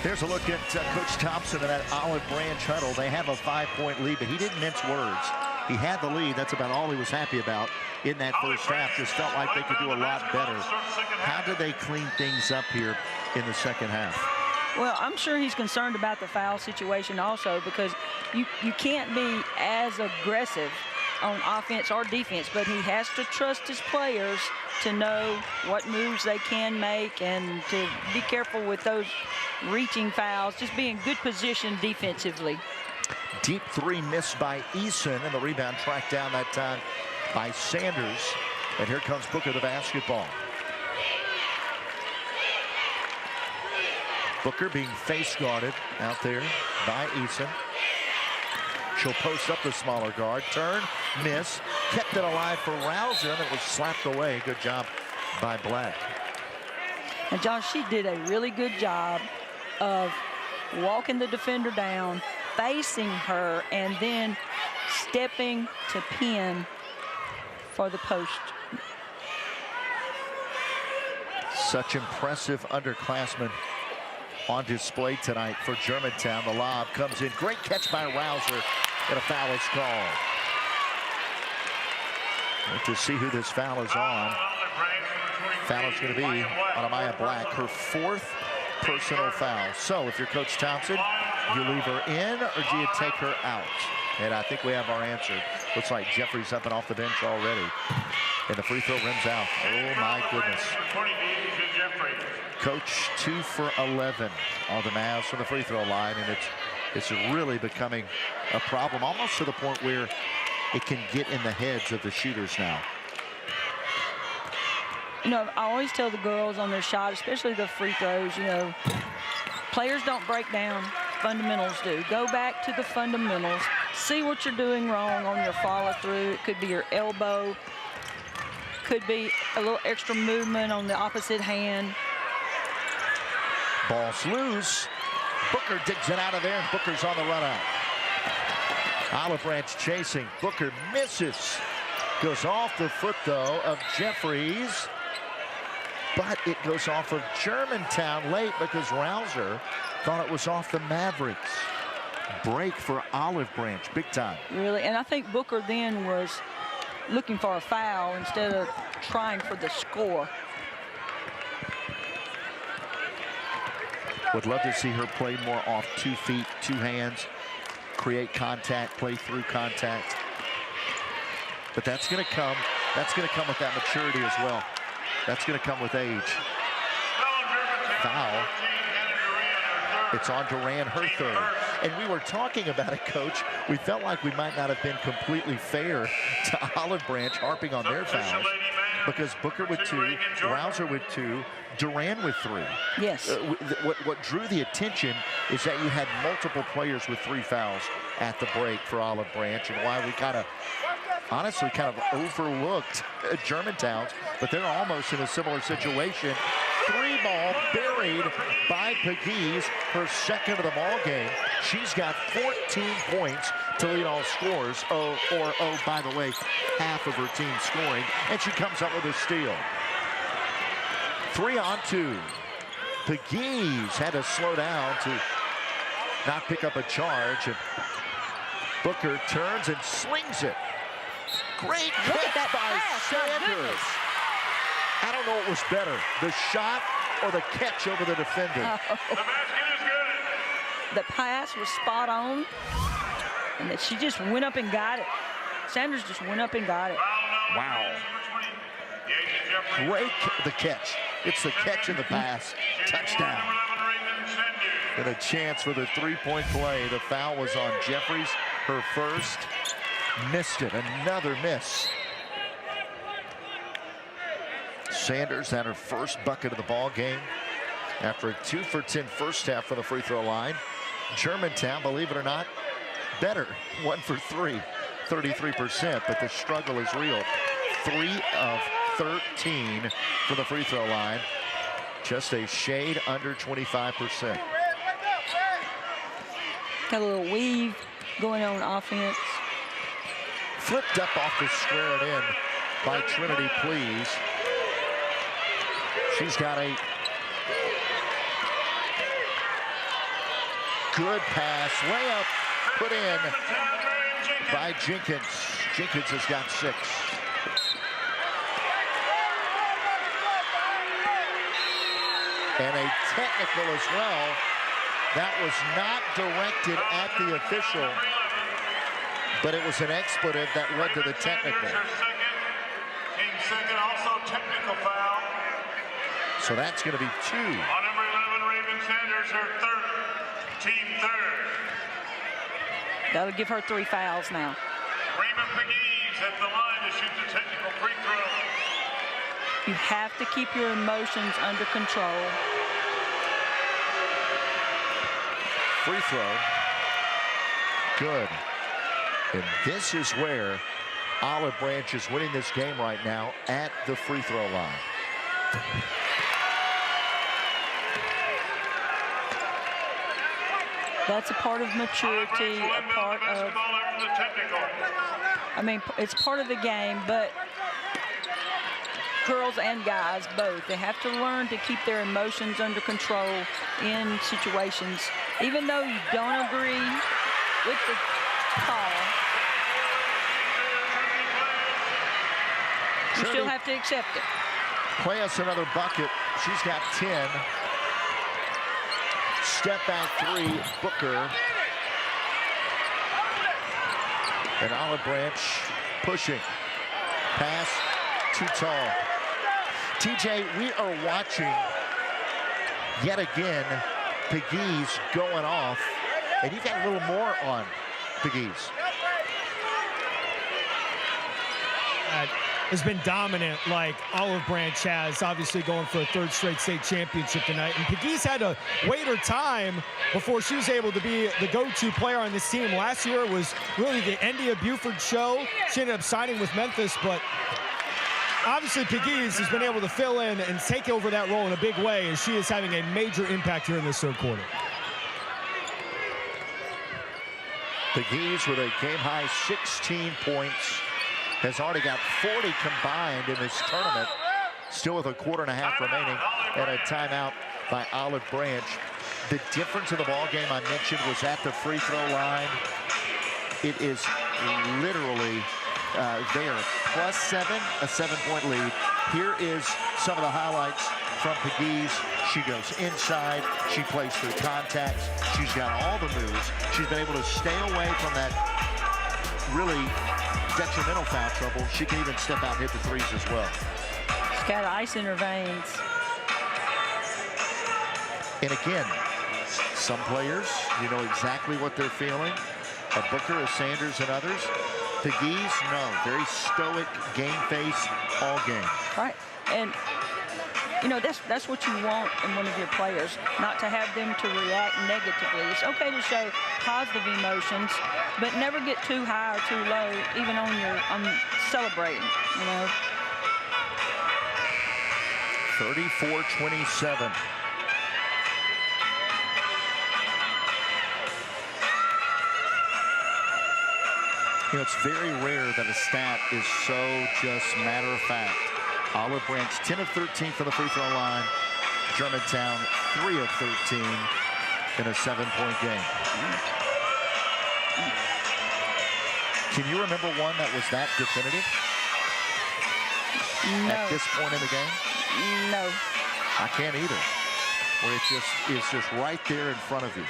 There's a look at Coach Thompson and that Olive Branch huddle. They have a 5-point lead, but he didn't mince words. He had the lead. That's about all he was happy about in that first half. Just felt like they could do a lot better. How do they clean things up here in the second half? Well, I'm sure he's concerned about the foul situation also, because you can't be as aggressive on offense or defense, but he has to trust his players to know what moves they can make and to be careful with those reaching fouls, just be in good position defensively. Deep three missed by Eason, and the rebound tracked down that time by Sanders. And here comes Booker the basketball. Booker being face guarded out there by Eason. She'll post up the smaller guard. Turn, miss, kept it alive for Rouser, and it was slapped away. Good job by Black. And John, she did a really good job of walking the defender down, facing her, and then stepping to pin for the post. Such impressive underclassmen on display tonight for Germantown. The lob comes in. Great catch by Rouser, and a foul is called. Wait to see who this foul is on. Foul is going to be on Amaya Black, her 4th personal foul. So if you're Coach Thompson, you leave her in or do you take her out? And I think we have our answer. Looks like Jeffries up and off the bench already. And the free throw rims out. Oh my goodness. Coach 2 for 11 on the Mavs from the free throw line, and it's really becoming a problem, almost to the point where it can get in the heads of the shooters now. You know, I always tell the girls on their shot, especially the free throws, you know, players don't break down, fundamentals do. Go back to the fundamentals, see what you're doing wrong on your follow through. It could be your elbow, could be a little extra movement on the opposite hand. Ball's loose. Booker digs it out of there, and Booker's on the run out. Olive Branch chasing. Booker misses. Goes off the foot, though, of Jeffries. But it goes off of Germantown late because Rouser thought it was off the Mavericks. Break for Olive Branch, big time. Really, and I think Booker then was looking for a foul instead of trying for the score. Would love to see her play more off 2 feet, 2 hands, create contact, play through contact. But that's going to come. That's going to come with that maturity as well. That's going to come with age. Foul. It's on Duran, her 3rd. And we were talking about it, Coach. We felt like we might not have been completely fair to Olive Branch, harping on their fouls, because Booker with 2, Rouser with 2, Duran with 3. Yes. What drew the attention is that you had multiple players with 3 fouls at the break for Olive Branch, and why we honestly kind of overlooked Germantown's, but they're almost in a similar situation. 3-ball buried by Pegues, her 2nd of the ball game. She's got 14 points to lead all scores. By the way, half of her team scoring, and she comes up with a steal. 3 on 2. Pegues had to slow down to not pick up a charge, and Booker turns and slings it. Great catch by Sanders. I don't know what was better, the shot or the catch over the defender. Oh. The pass was spot on, and that she just went up and got it. Sanders just went up and got it. Wow. Great the catch. It's the catch and the pass. Touchdown. And a chance for the 3-point play. The foul was on Jeffries, her 1st. Missed it. Another miss. Sanders had her 1st bucket of the ball game after a 2 for 10 first half for the free throw line. Germantown, believe it or not, better. 1 for 3, 33%, but the struggle is real. 3 of 13 for the free throw line. Just a shade under 25%. Got a little weave going on offense. Flipped up off the square and in by Trinity Please. She's got Good pass, layup, put in by Jenkins. Jenkins has got 6. And a technical as well. That was not directed at the official, but it was an expletive that led to the technical. Team second, also technical foul. So that's going to be 2. On number 11, Raven Sanders, her third. Team third. That'll give her 3 fouls now. Raven McGee's at the line to shoot the technical free throw. You have to keep your emotions under control. Free throw. Good. And this is where Olive Branch is winning this game right now at the free throw line. That's a part of maturity, a part of, I mean, it's part of the game, but girls and guys both, they have to learn to keep their emotions under control in situations. Even though you don't agree with the call, you still have to accept it. Play us another bucket. She's got 10. Step back 3, Booker. And Olive Branch pushing. Pass, too tall. TJ, we are watching yet again Pegues going off, and you've got a little more on Pegues. Has been dominant like Olive Branch has, obviously going for a 3rd straight state championship tonight. And Pegues had to wait her time before she was able to be the go-to player on this team. Last year it was really the India Buford show. She ended up signing with Memphis, but obviously Pegues has been able to fill in and take over that role in a big way, as she is having a major impact here in this 3rd quarter. Pegues with a game-high 16 points. Has already got 40 combined in this tournament. Still with a quarter and a half remaining, and a timeout by Olive Branch. The difference in the ball game I mentioned was at the free throw line. It is literally there. +7, a 7-point lead. Here is some of the highlights from Pegues. She goes inside. She plays through contacts. She's got all the moves. She's been able to stay away from that really detrimental foul trouble. She can even step out and hit the threes as well. She's got ice in her veins. And again, some players, you know exactly what they're feeling. A Booker, a Sanders, and others. Pegues, no. Very stoic, game face, all game. Right. And, you know, that's what you want in one of your players, not to have them to react negatively. It's okay to show positive emotions, but never get too high or too low, even on celebrating, you know. 34-27. You know, it's very rare that a stat is so just matter of fact. Olive Branch, 10 of 13 for the free throw line. Germantown, 3 of 13 in a 7-point game. Can you remember one that was that definitive? No. At this point in the game? No. I can't either. Where it just is just right there in front of you.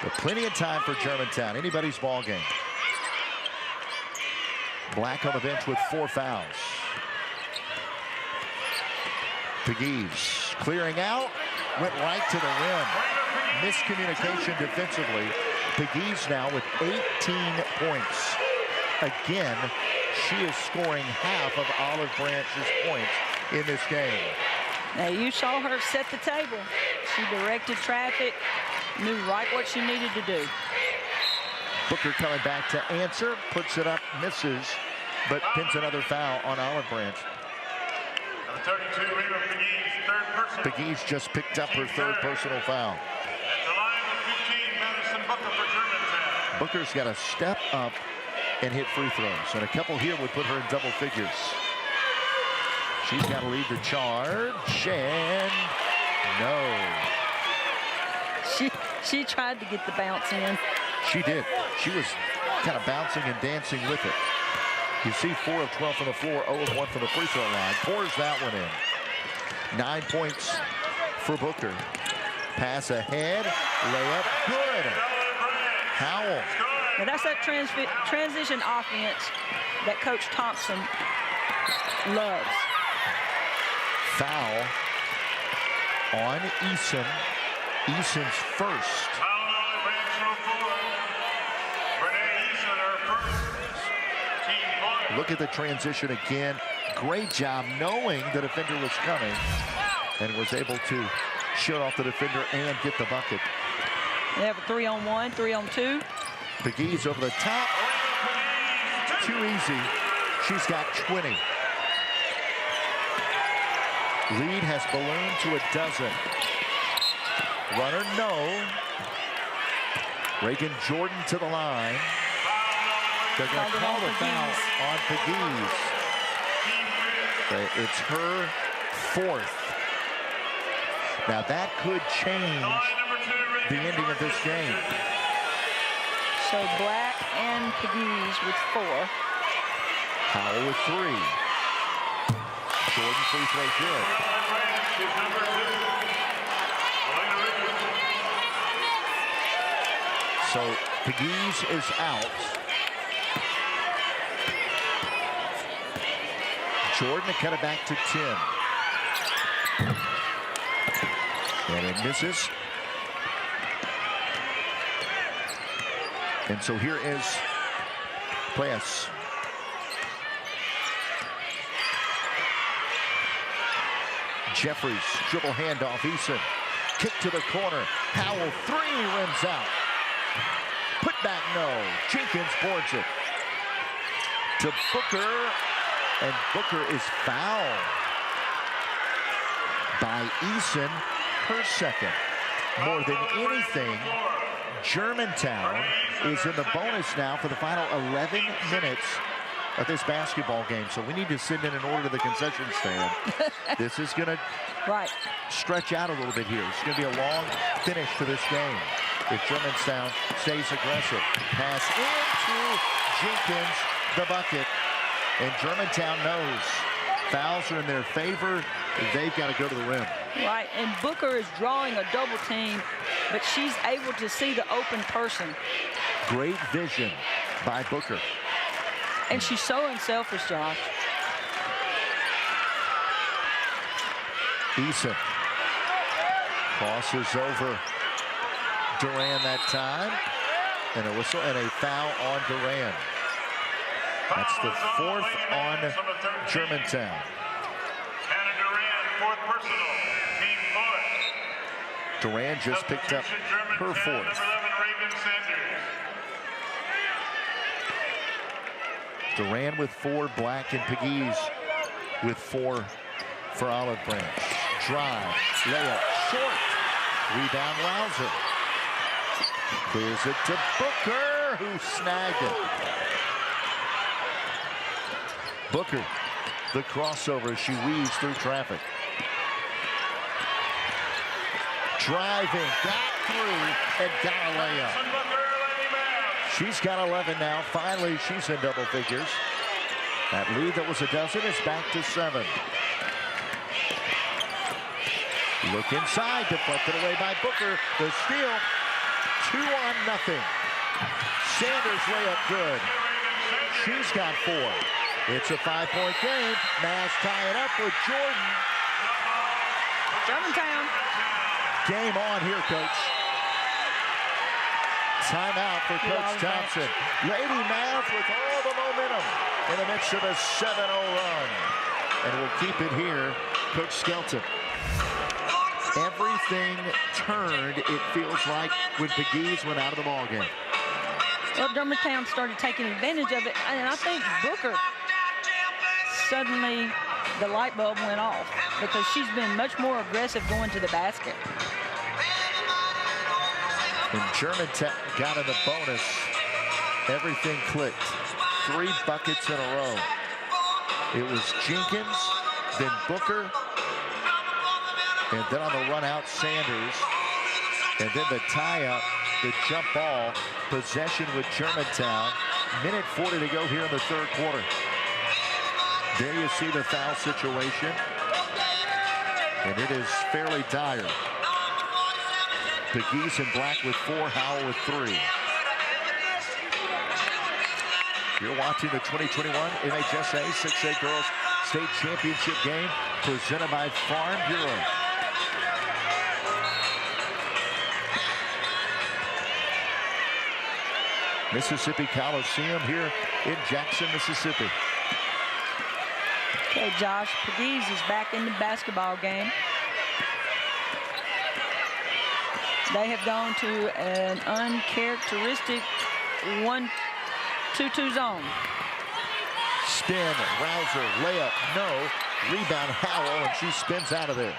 But plenty of time for Germantown. Anybody's ball game. Black on the bench with 4 fouls. Pegues clearing out, went right to the rim. Miscommunication defensively. Pegues now with 18 points. Again, she is scoring half of Olive Branch's points in this game. Now, you saw her set the table. She directed traffic, knew right what she needed to do. Booker coming back to answer, puts it up, misses, but pins another foul on Olive Branch. Number 32, Reba Pegues, 3rd personal. Pegues just picked up her 3rd personal foul. At the line with 15, Madison Booker for Germantown. Booker's got to step up and hit free throws, and a couple here would put her in double figures. She's got to lead the charge, and no. She tried to get the bounce in. She did. She was kind of bouncing and dancing with it. You see 4 of 12 from the floor, 0 of 1 from the free throw line. Pours that one in. 9 points for Booker. Pass ahead, layup, good. Howell. Now that's that transition offense that Coach Thompson loves. Foul on Eason. Eason's first. Look at the transition again. Great job knowing the defender was coming and was able to shut off the defender and get the bucket. They have a 3-on-1, 3-on-2. McGee's over the top. Too easy. She's got 20. Lead has ballooned to a dozen. Runner, no. Reagan Jordan to the line. They're going to call the foul on Pegues. It's her 4th. Now that could change the ending of this game. So Black and Pegues with 4. Howell with 3. Jordan free throw good. So Pegues is out. Jordan to cut it back to 10. And it misses. And so here is Playas. Jeffries, dribble handoff, Eason. Kick to the corner. Howell, 3, rims out. Put back, no. Jenkins boards it. To Booker. And Booker is fouled by Eason, her 2nd. More than anything, Germantown is in the bonus now for the final 11 minutes of this basketball game. So we need to send in an order to the concession stand. This is going to stretch out a little bit here. It's going to be a long finish to this game if Germantown stays aggressive. Pass into Jenkins, the bucket. And Germantown knows fouls are in their favor. They've got to go to the rim. Right, and Booker is drawing a double team, but she's able to see the open person. Great vision by Booker. And she's so unselfish, Josh. Eason crosses over Duran that time. And a whistle and a foul on Duran. That's the 4th on Germantown. Hannah Duran, 4th personal, team 4th. Duran just picked up her 4th. Number 11, Reagan Sanders. Duran with 4, Black and Pegues with 4 for Olive Branch. Drive, layup, short. Rebound, Wowzer. Clears it to Booker, who snagged it. Booker, the crossover as she weaves through traffic. Driving, got through, and got a layup. She's got 11 now. Finally, she's in double figures. That lead that was a dozen is back to 7. Look inside, deflected away by Booker. The steal, 2-0. Sanders layup good. She's got 4. It's a 5-point game. Nash tie it up with Jordan. Germantown. Game on here, Coach. Timeout for Coach Thompson. Lady Math with all the momentum in the midst of a 7-0 run. And we'll keep it here, Coach Skelton. Everything turned, it feels like, when Pegues went out of the ballgame. Well, Germantown started taking advantage of it, and I think Booker, suddenly the light bulb went off because she's been much more aggressive going to the basket. When Germantown got in the bonus, everything clicked. 3 buckets in a row. It was Jenkins, then Booker, and then on the run out, Sanders. And then the tie-up, the jump ball, possession with Germantown. Minute 40 to go here in the third quarter. There you see the foul situation. And it is fairly dire. Pegues in black with 4, Howell with 3. You're watching the 2021 MHSA 6A Girls State Championship game presented by Farm Bureau. Mississippi Coliseum here in Jackson, Mississippi. Okay, Josh Pegues is back in the basketball game. They have gone to an uncharacteristic 1-2-2 zone. Spin, Rouser, layup, no. Rebound, Howell, and she spins out of there.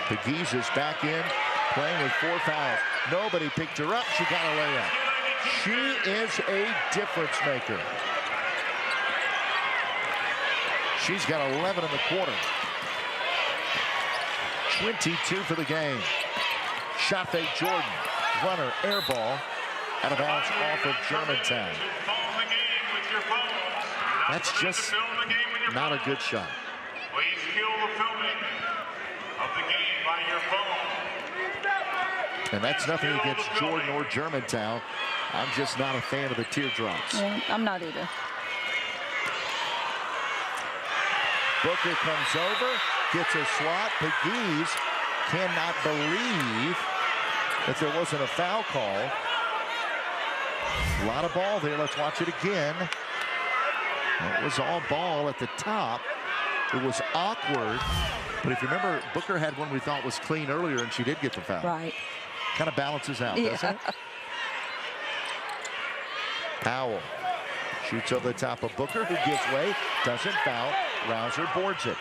Pegues is back in, playing with 4 fouls. Nobody picked her up. She got a layup. She is a difference maker. She's got 11 in the quarter. 22 for the game. Shot fake Jordan. Runner, air ball. Out of bounds off of Germantown. That's just not a good shot. Please kill the filming of the game by your phone. And that's nothing against Jordan or Germantown. I'm just not a fan of the teardrops. Yeah, I'm not either. Booker comes over, gets a swat. Pegues cannot believe that there wasn't a foul call. A lot of ball there. Let's watch it again. It was all ball at the top. It was awkward. But if you remember, Booker had one we thought was clean earlier, and she did get the foul. Right. Kind of balances out, doesn't it? Howell shoots over the top of Booker, who gives way, doesn't foul. Rouser boards it.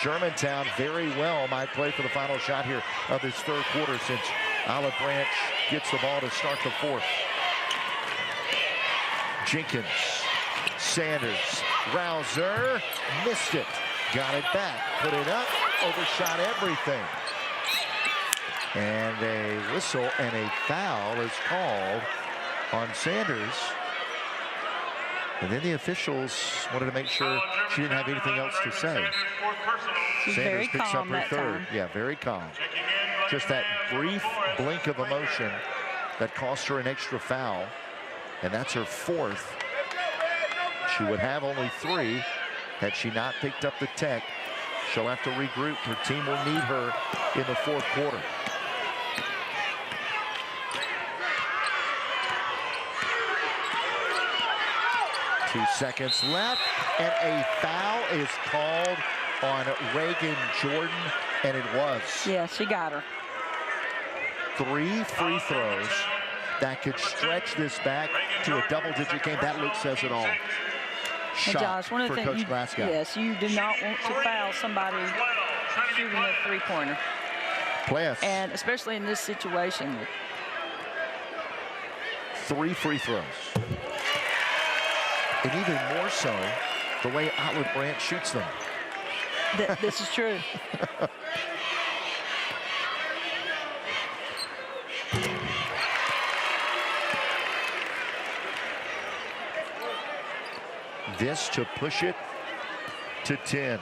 Germantown very well might play for the final shot here of this third quarter since Olive Branch gets the ball to start the fourth. Jenkins, Sanders, Rouser, missed it. Got it back, put it up, overshot everything. And a whistle and a foul is called on Sanders. And then the officials wanted to make sure she didn't have anything else to say. She's Sanders very picks up calm her that third. time. Yeah, very calm. Just that brief blink of emotion that cost her an extra foul. And that's her fourth. She would have only 3 had she not picked up the tech. She'll have to regroup. Her team will need her in the fourth quarter. Two seconds left, and a foul is called on Reagan Jordan, and it was. Yeah, she got her. 3 free throws that could stretch this back to a double-digit game. That look says it all. Hey, Shot Josh, one of for the Coach things, Glasgow. yes, you do not want to foul somebody shooting a three-pointer. Plus, And especially in this situation. 3 free throws. And even more so, the way Olive Branch shoots them. This is true. This to push it to 10.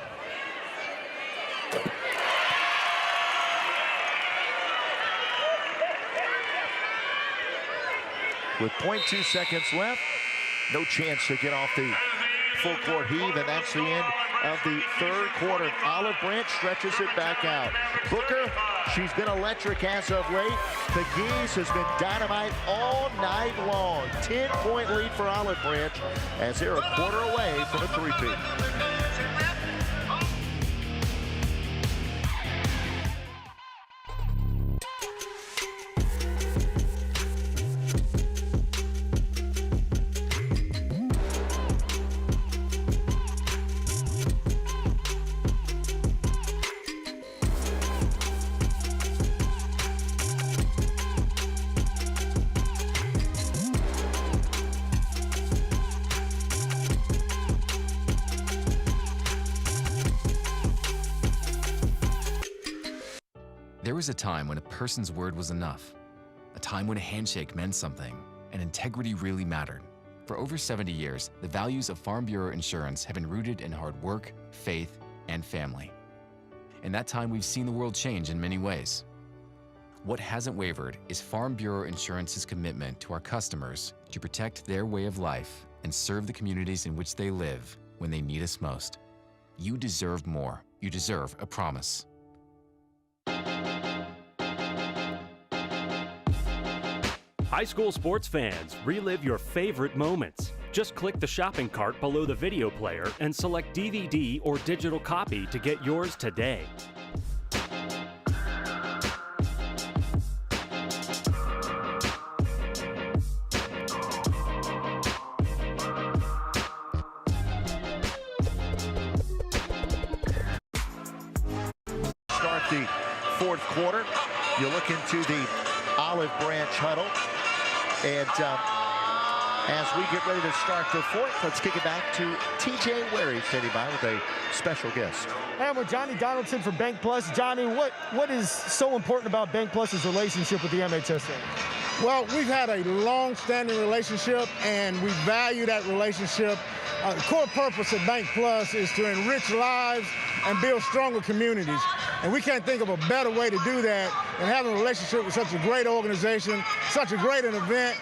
With 0.2 seconds left, no chance to get off the full court heave, and that's the end of the third quarter. Olive Branch stretches it back out. Booker, she's been electric as of late. Pegues has been dynamite all night long. 10-point lead for Olive Branch as they're a quarter away from a three-peat. There was a time when a person's word was enough, a time when a handshake meant something, and integrity really mattered. For over 70 years, the values of Farm Bureau Insurance have been rooted in hard work, faith, and family. In that time, we've seen the world change in many ways. What hasn't wavered is Farm Bureau Insurance's commitment to our customers to protect their way of life and serve the communities in which they live when they need us most. You deserve more. You deserve a promise. High school sports fans, relive your favorite moments. Just click the shopping cart below the video player and select DVD or digital copy to get yours today. Start the fourth quarter. You look into the Olive Branch huddle. And as we get ready to start the fourth, let's kick it back to TJ Wary standing by with a special guest. And with Johnny Donaldson from Bank Plus. Johnny, what is so important about Bank Plus's relationship with the MHSA? Well, we've had a long-standing relationship, and we value that relationship. The core purpose of Bank Plus is to enrich lives and build stronger communities. And we can't think of a better way to do that than having a relationship with such a great organization, such a great event.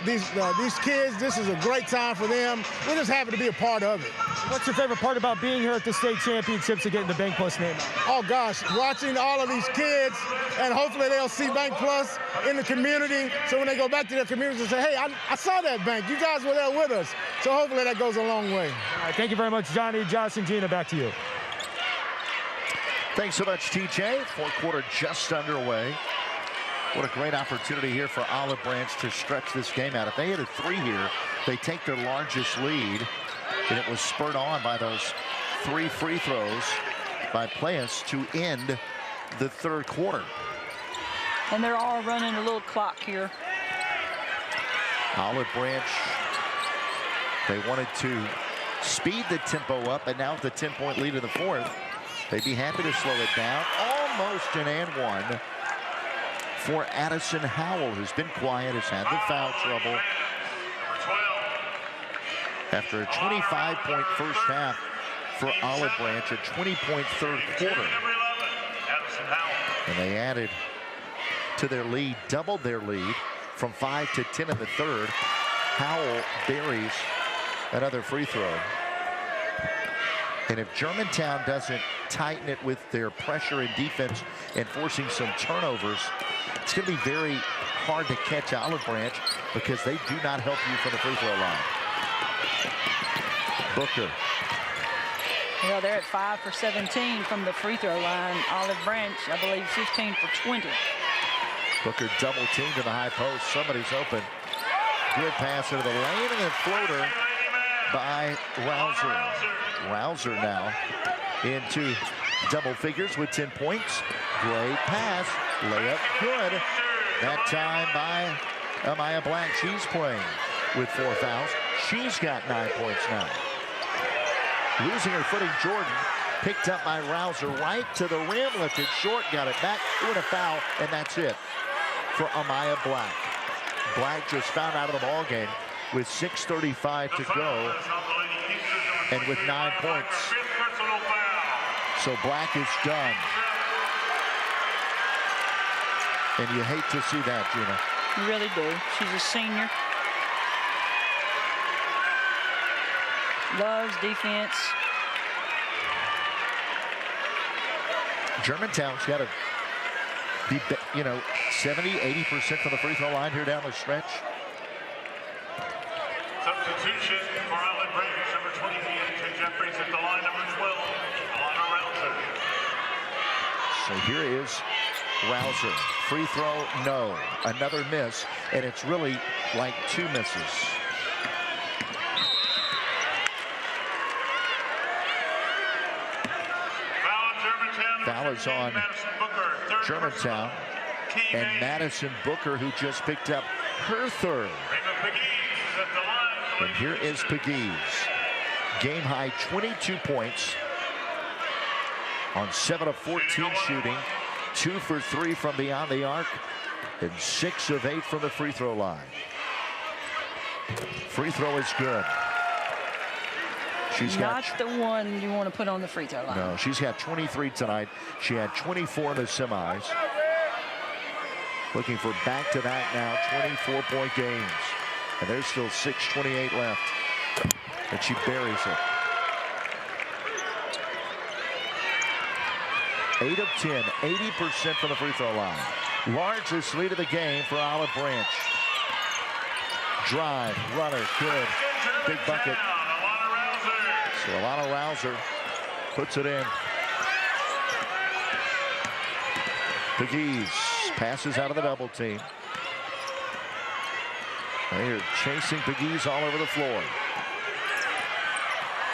These kids, this is a great time for them. We're just happy to be a part of it. What's your favorite part about being here at the state championships and getting the Bank Plus name out? Oh, gosh, watching all of these kids, and hopefully they'll see Bank Plus in the community. So when they go back to their communities and say, hey, I saw that bank. You guys were there with us. So hopefully that goes a long way. All right, thank you very much, Johnny, Josh, and Gina. Back to you. Thanks so much, TJ. Fourth quarter just underway. What a great opportunity here for Olive Branch to stretch this game out. If they hit a three here, they take their largest lead, and it was spurred on by those 3 free throws by Playas to end the third quarter. And they're all running a little clock here. Olive Branch, they wanted to speed the tempo up, and now with the 10-point lead in the fourth, they'd be happy to slow it down. Almost an and one for Addison Howell, who's been quiet, has had the foul trouble. After a 25-point first half for Olive Branch, a 20-point third quarter. And they added to their lead, doubled their lead from 5 to 10 in the third. Howell buries another free throw. And if Germantown doesn't tighten it with their pressure and defense and forcing some turnovers, it's going to be very hard to catch Olive Branch because they do not help you from the free throw line. Booker. Well, they're at 5 for 17 from the free throw line. Olive Branch, I believe, 15 for 20. Booker double teamed to the high post. Somebody's open. Good pass into the lane and a floater by Rouser. Rouser now into double figures with 10 points. Great pass. Layup good. That time by Amaya Black. She's playing with 4 fouls. She's got 9 points now. Losing her footing, Jordan picked up by Rouser right to the rim, lifted short, got it back, doing a foul, and that's it for Amaya Black. Black just found out of the ball game with 6:35 to go and with 9 points. So Black is done. And you hate to see that, Gina. You really do. She's a senior. Loves defense. Germantown's got to be, 70-80% from the free throw line here down the stretch. Substitution for Olive Branch, number 28, Jeffries at the line, number 12, Alana Rouser. So here is Rouser. Free throw, no. Another miss, and it's really like 2 misses. Foul is on Germantown, and Madison Booker, who just picked up her third. And here is Pegues. Game high 22 points on 7 of 14 shooting. 2 for 3 from beyond the arc, and 6 of 8 from the free throw line. Free throw is good. She's not the one you want to put on the free throw line. No, she's got 23 tonight. She had 24 in the semis. Looking for back-to-back now 24-point games. And there's still 6:28 left. And she buries it. 8 of 10, 80% from the free throw line. Largest lead of the game for Olive Branch. Drive, runner, good. Big bucket. So Alana Rouser puts it in. Pegues passes out of the double team. They are chasing Pegues all over the floor.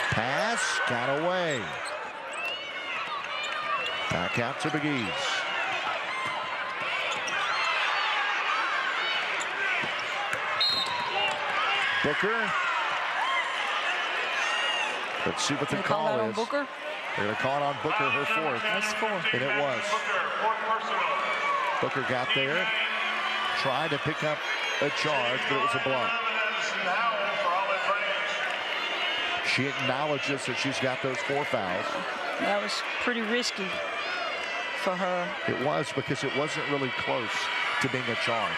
Pass, got away. Back out to Pegues. Booker. Let's see what the call is. Booker? They're going to call it on Booker, her 4th. That's 4. And it was. Booker got there, tried to pick up a charge, but it was a block. She acknowledges that she's got those 4 fouls. That was pretty risky for her. It was, because it wasn't really close to being a charge.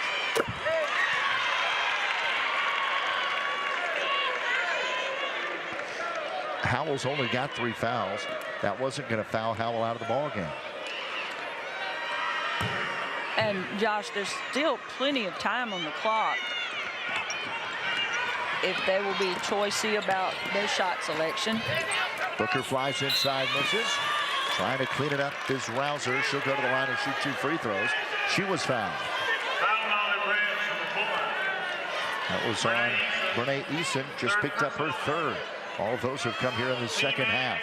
Howell's only got 3 fouls. That wasn't going to foul Howell out of the ball game. And Josh, there's still plenty of time on the clock. If they will be choicy about their shot selection. Booker flies inside, misses. Trying to clean it up is Rouser. She'll go to the line and shoot 2 free throws. She was fouled. That was on Renee Eason. Just picked up her 3rd. All of those have come here in the second half.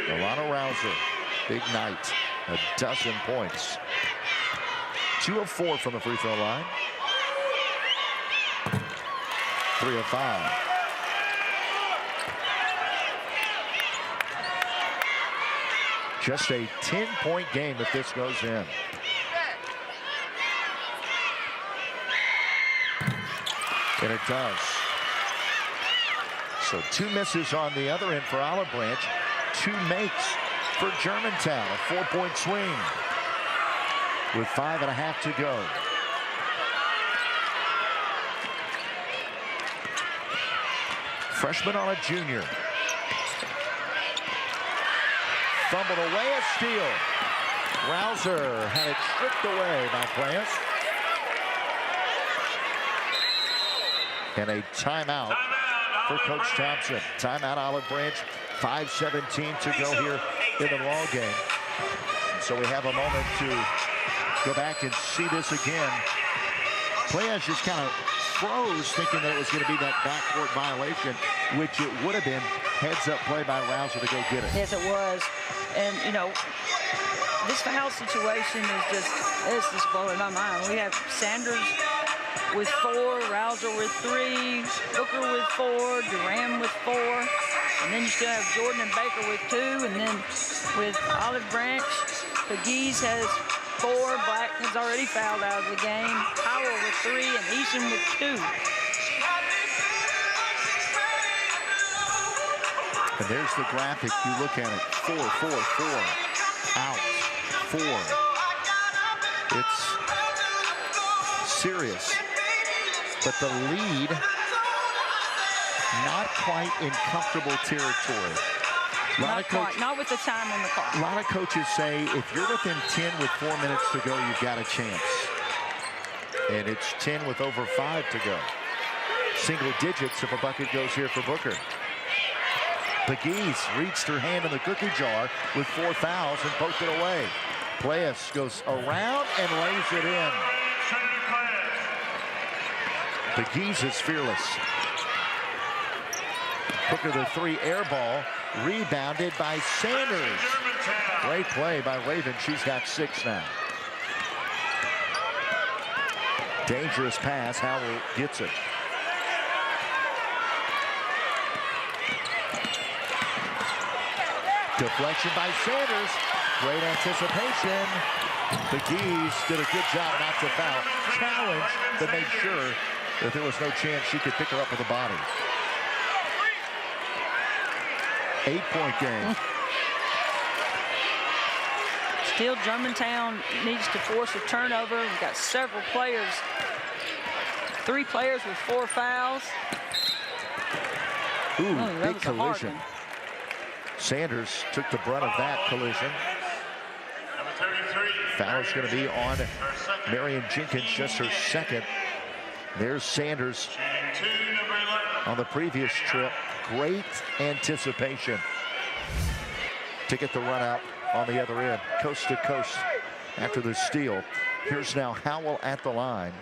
Alana Rouser, big night, a dozen points. 2 of 4 from the free throw line. 3 of 5. Just a 10-point game if this goes in. And it does. So 2 misses on the other end for Olive Branch. 2 makes for Germantown. A 4-point swing with 5.5 to go. Freshman on a junior. Fumbled away, a steal. Rouser had it stripped away by Plants. And a timeout for Coach Thompson. Timeout, Olive Branch. 5:17 to go here in the ball game. So we have a moment to go back and see this again. Plants just kind of froze, thinking that it was going to be that backcourt violation, which it would have been. Heads-up play by Rouser to go get it. Yes, it was. And, you know, this foul situation is just blowing my mind. We have Sanders with 4, Rouser with 3, Booker with 4, Duran with 4, and then you still have Jordan and Baker with 2, and then with Olive Branch, Pegues has 4, Black has already fouled out of the game, Howell with 3, and Eason with 2. And there's the graphic. You look at it. 4, 4, 4. Out. 4. It's serious. But the lead, not quite in comfortable territory. Not with the time on the clock. A lot of coaches say if you're within 10 with 4 minutes to go, you've got a chance. And it's 10 with over 5 to go. Single digits if a bucket goes here for Booker. Pegues reached her hand in the cookie jar with 4 fouls and poked it away. Playas goes around and lays it in. Pegues is fearless. Booker the 3 air ball, rebounded by Sanders. Great play by Raven. She's got 6 now. Dangerous pass. Howell gets it. Deflection by Sanders. Great anticipation. The Geese did a good job not to foul. Challenge to make sure that there was no chance she could pick her up with the body. 8-point game. Still, Germantown needs to force a turnover. We've got several players. 3 players with 4 fouls. Ooh, that big was a hard collision. one. Sanders took the brunt of that collision. Number 33. Foul is going to be on Marion Jenkins, just her second. There's Sanders Shooting 2, number 11. on the previous trip. Great anticipation to get the run out on the other end, coast to coast after the steal. Here's now Howell at the line,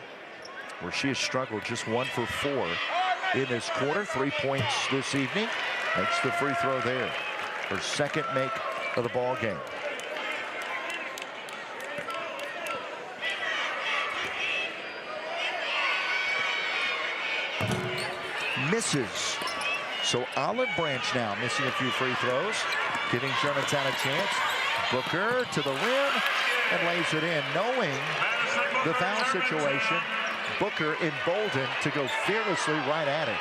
where she has struggled, just 1 for 4 in this quarter. 3 points this evening. Makes the free throw there. Her second make of the ball game. Misses. So Olive Branch now missing a few free throws, giving Germantown a chance. Booker to the rim and lays it in, knowing the foul situation. Booker emboldened to go fearlessly right at it.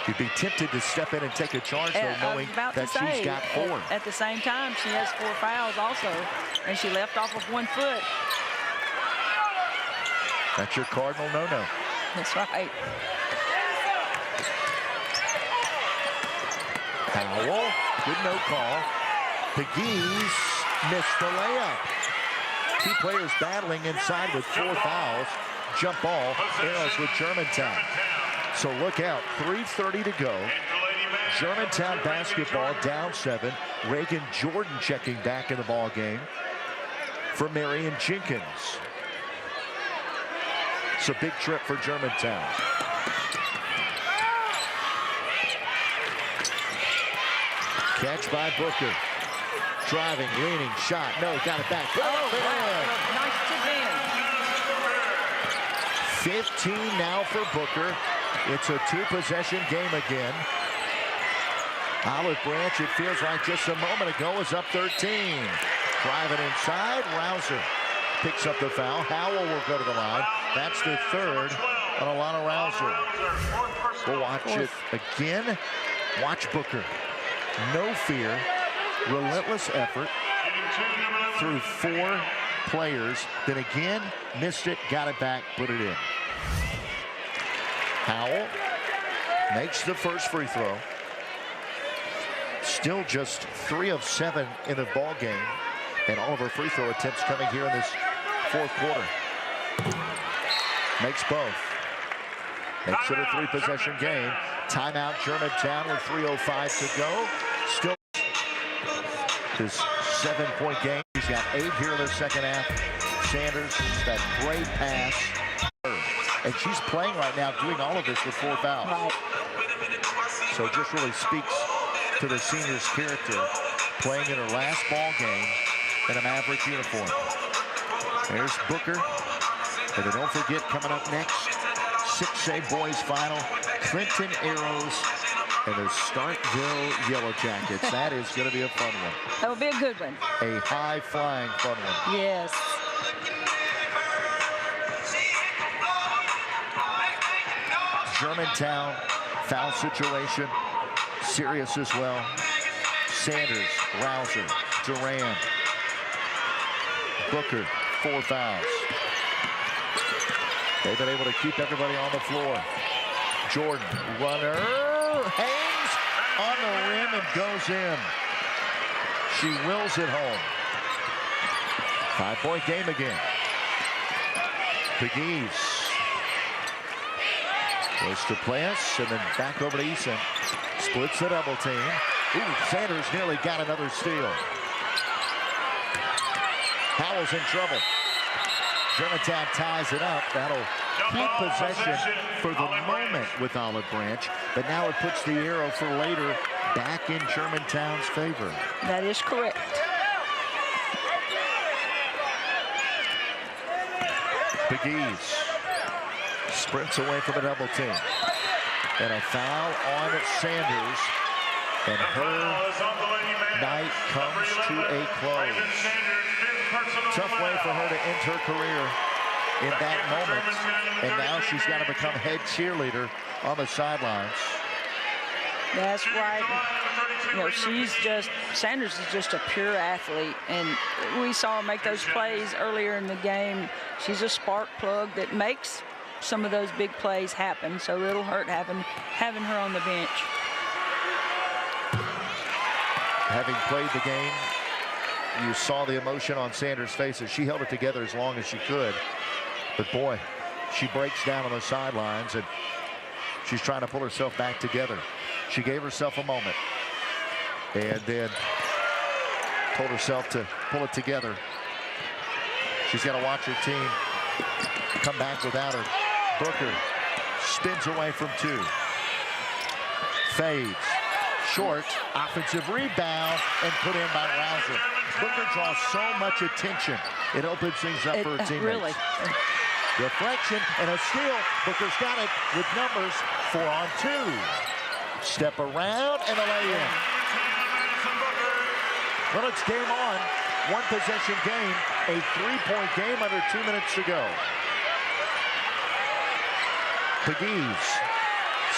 You'd be tempted to step in and take a charge, though, knowing that she's got 4. At the same time, she has 4 fouls also, and she left off with 1 foot. That's your cardinal no-no. That's right. Howell, good no call. The Geese missed the layup. 2 players battling inside with 4 fouls. Jump ball, arrows with Germantown. So look out, 3:30 to go. Germantown basketball down 7. Reagan Jordan checking back in the ball game for Marion Jenkins. It's a big trip for Germantown. Catch by Booker. Driving, leaning, shot. No, got it back. Oh, wow. Nice tip in. 15 now for Booker. It's a 2-possession game again. Olive Branch, it feels like just a moment ago, was up 13. Driving inside, Rouser picks up the foul. Howell will go to the line. That's the 3rd on Alana Rouser. We'll watch it again. Watch Booker. No fear, relentless effort through 4 players. Then again, missed it, got it back, put it in. Howell makes the first free throw. Still just 3 of 7 in the ball game, and all of her free throw attempts coming here in this 4th quarter. Makes both. Makes it a 3-possession game. Timeout Germantown with 3:05 to go. Still this 7-point game. He's got 8 here in the second half. Sanders, that great pass. And she's playing right now, doing all of this with 4 fouls. Right. So it just really speaks to the senior's character, playing in her last ball game in a Maverick uniform. There's Booker. And then don't forget, coming up next, 6A boys final, Clinton Arrows and the Starkville Yellow Jackets. That is going to be a fun one. That will be a good one. A high-flying fun one. Yes. Germantown, foul situation, serious as well. Sanders, Rouser, Duran, Booker, 4 fouls. They've been able to keep everybody on the floor. Jordan, runner, hangs on the rim and goes in. She wills it home. 5-point game again. Pegues goes to Plants and then back over to Eason. Splits the double team. Ooh, Sanders nearly got another steal. Howell's in trouble. Germantown ties it up. That'll keep possession for the moment with Olive Branch, but now it puts the arrow for later back in Germantown's favor. That is correct. Pegues sprints away from a double team. And a foul on Sanders. And her night comes to a close. Tough way for her to end her career in that moment. And now she's got to become head cheerleader on the sidelines. That's right. You know, Sanders is just a pure athlete, and we saw her make those plays earlier in the game. She's a spark plug that makes some of those big plays happen, so it'll hurt having her on the bench. Having played the game, you saw the emotion on Sanders' face as she held it together as long as she could. But boy, she breaks down on the sidelines, and she's trying to pull herself back together. She gave herself a moment and then told herself to pull it together. She's got to watch her team come back without her. Booker spins away from two. Fades. Short. Offensive rebound and put in by Rouser. Booker draws so much attention. It opens things up for her teammates. Really. Deflection and a steal. Booker's got it with numbers. 4 on 2. Step around and a lay-in. Well, it's game on. One possession game. A 3-point game under 2 minutes to go. Pegues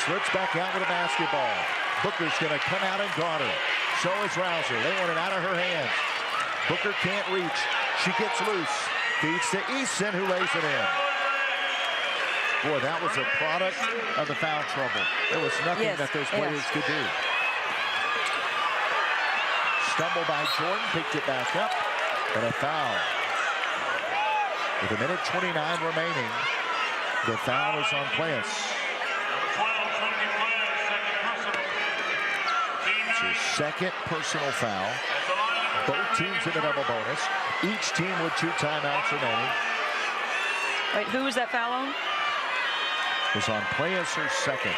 slips back out with a basketball. Booker's going to come out and guard her. So is Rouser. They want it out of her hands. Booker can't reach. She gets loose. Feeds to Easton, who lays it in. Boy, that was a product of the foul trouble. There was nothing that those players could do. Stumble by Jordan, picked it back up, and a foul. With a minute 29 remaining, the foul is on Plants. It's his second personal foul. Both teams in the double bonus. Each team with 2 timeouts remaining. Wait, who was that foul on? Was on Plants, her second.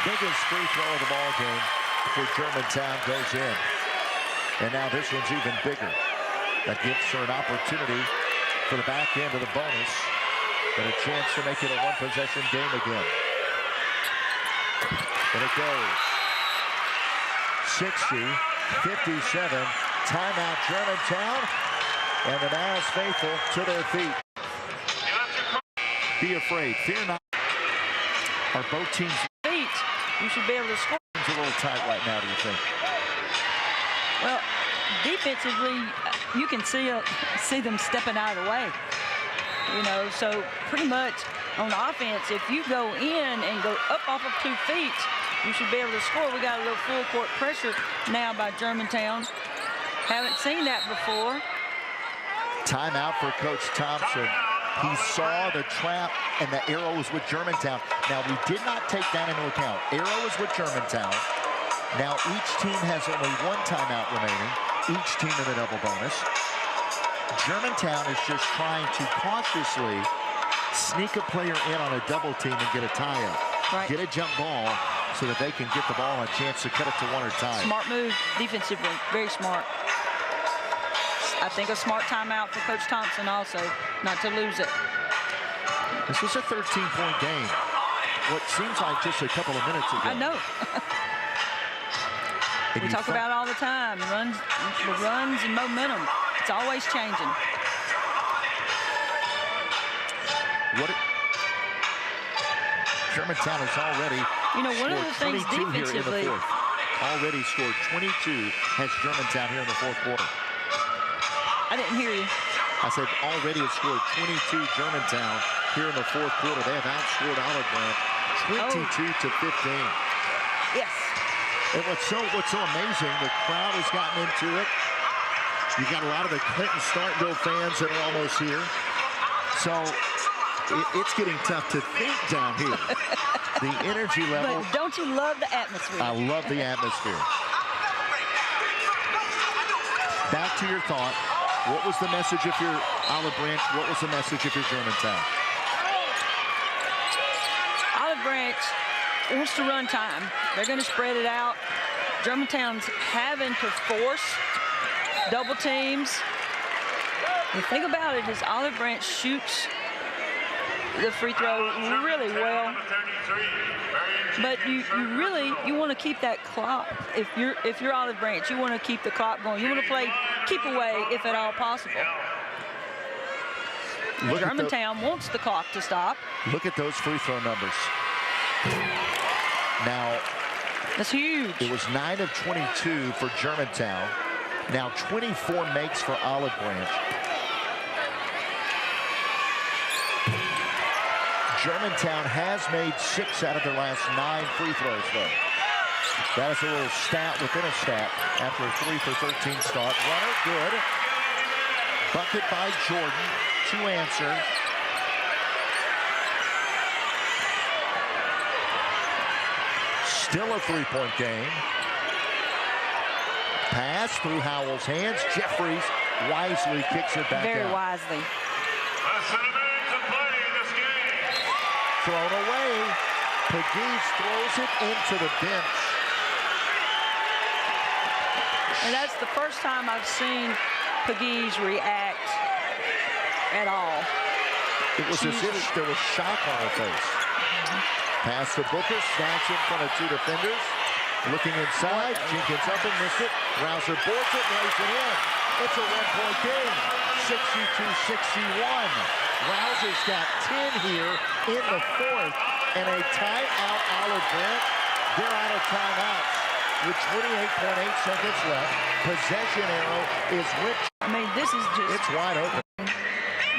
Biggest free throw of the ball game for Germantown goes in. And now this one's even bigger. That gives her an opportunity for the back end of the bonus and a chance to make it a one-possession game again. And it goes. 60-57. Timeout Germantown. And the Mavs faithful to their feet. Be afraid. Fear not. Are both teams feet? You should be able to score. It's a little tight right now, do you think? Well, defensively, you can see them stepping out of the way. You know, so pretty much on offense, if you go in and go up off of 2 feet, you should be able to score. We got a little full court pressure now by Germantown. Haven't seen that before. Timeout for Coach Thompson. He saw the trap and the arrow was with Germantown. Now, we did not take that into account. Arrow is with Germantown. Now, each team has only 1 timeout remaining. Each team in the double bonus. Germantown is just trying to cautiously sneak a player in on a double team and get a tie-up. Right. Get a jump ball so that they can get the ball and a chance to cut it to 1 or tie. Smart move defensively. Very smart. I think a smart timeout for Coach Thompson also, not to lose it. This was a 13-point game. What seems like just a couple of minutes ago. I know. We talk about it all the time. The runs and momentum. It's always changing. Germantown is already one of the things defensively. Already scored 22 has Germantown here in the 4th quarter. I didn't hear you. I said already has scored 22 Germantown here in the 4th quarter. They have outscored Olive Branch 22-15. Yes. And what's so amazing, the crowd has gotten into it. You've got a lot of the Clinton Starkville fans that are almost here. So it's getting tough to think down here. The energy level. But don't you love the atmosphere? I love the atmosphere. Back to your thought. What was the message if you're Olive Branch? What was the message if you're Germantown? Olive Branch wants to run time. They're going to spread it out. Germantown's having to force double teams. The thing about it is Olive Branch shoots the free throw really well. But you want to keep that clock. If you're Olive Branch, you want to keep the clock going. You want to play keep away if at all possible. Germantown wants the clock to stop. Look at those free throw numbers. Now, that's huge. It was 9 of 22 for Germantown. Now 24 makes for Olive Branch. Germantown has made 6 out of their last 9 free throws, though. That is a little stat within a stat after a 3 for 13 start. Runner, good. Bucket by Jordan to answer. Still a three-point game. Pass through Howell's hands. Jeffries wisely kicks it back out. Very wisely. Thrown away. Pegues throws it into the bench. And that's the first time I've seen Pegues react at all. It was as if there was shock on her face. Pass to Booker, snags in front of 2 defenders. Looking inside, Jenkins up and missed it. Rouser boards it, lays it in. It's a 1-point game, 62-61. Rouser's got 10 here in the 4th, and a timeout, Olive Branch. They're out of timeouts with 28.8 seconds left. Possession arrow is whipped. I mean, this is just... It's wide open.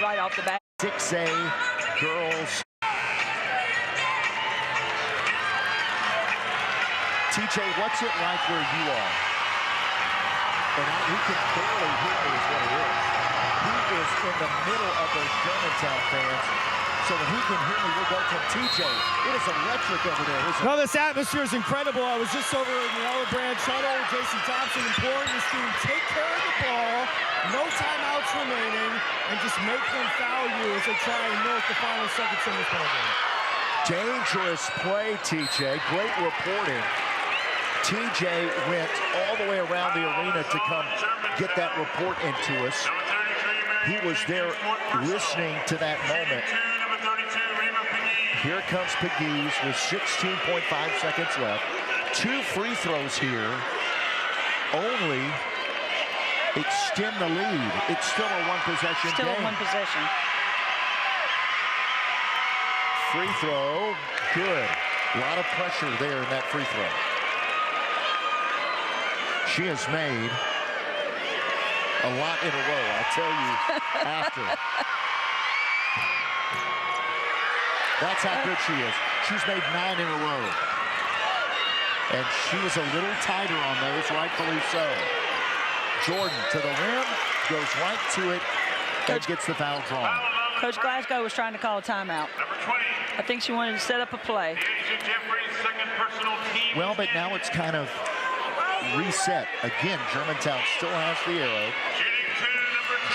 Right off the bat. 6A girls. TJ, what's it like where you are? And he can barely hear me is what it is. He is in the middle of those Germantown fans. So that he can hear me, we'll go to TJ. It is electric over there, isn't it? No, this atmosphere is incredible. I was just over in the Olive Branch huddle. Jason Thompson imploring his team, take care of the ball, no timeouts remaining, and just make them foul you as they try and milk the final seconds in this ball game. Dangerous play, TJ. Great reporting. TJ went all the way around the arena to come get that report into us. He was there listening to that moment. Here comes Pegues with 16.5 seconds left. 2 free throws here only extend the lead. It's still a 1-possession game. Still a 1 possession. Free throw, good. A lot of pressure there in that free throw. She has made a lot in a row, I'll tell you after. That's how good she is. She's made 9 in a row. And she was a little tighter on those, rightfully so. Jordan to the rim, goes right to it, and gets the foul drawn. Coach Glasgow was trying to call a timeout. I think she wanted to set up a play. Well, but now it's kind of reset. Again, Germantown still has the arrow.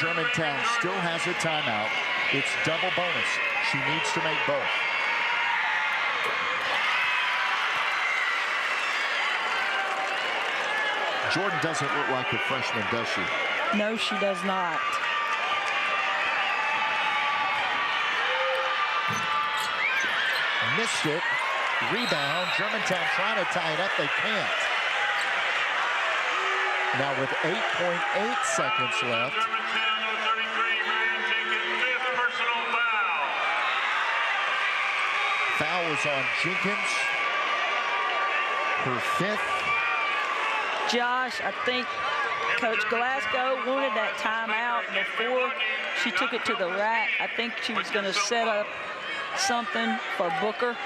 Germantown still has a timeout. It's double bonus. She needs to make both. Jordan doesn't look like a freshman, does she? No, she does not. Missed it. Rebound. Germantown trying to tie it up. They can't. Now with 8.8 seconds left. Foul is on Jenkins. Her 5th. Josh, I think Coach Glasgow wanted that timeout before she took it to the rack. I think she was going to set up something for Booker.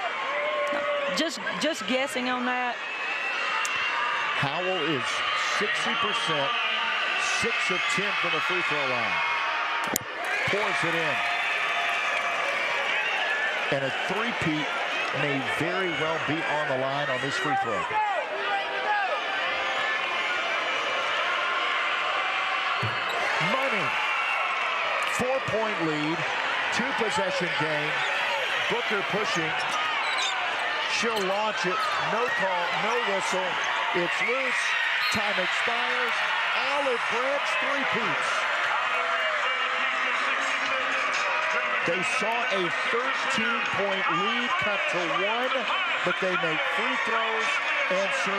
Just guessing on that. Howell is 60%, 6 of 10 from the free throw line. Pours it in. And a three-peat may very well be on the line on this free throw. Money. 4-point lead, 2-possession game. Booker pushing. She'll launch it. No call, no whistle. It's loose. Time expires. Olive Branch three-peats. They saw a 13-point lead cut to 1, but they make free throws and serve.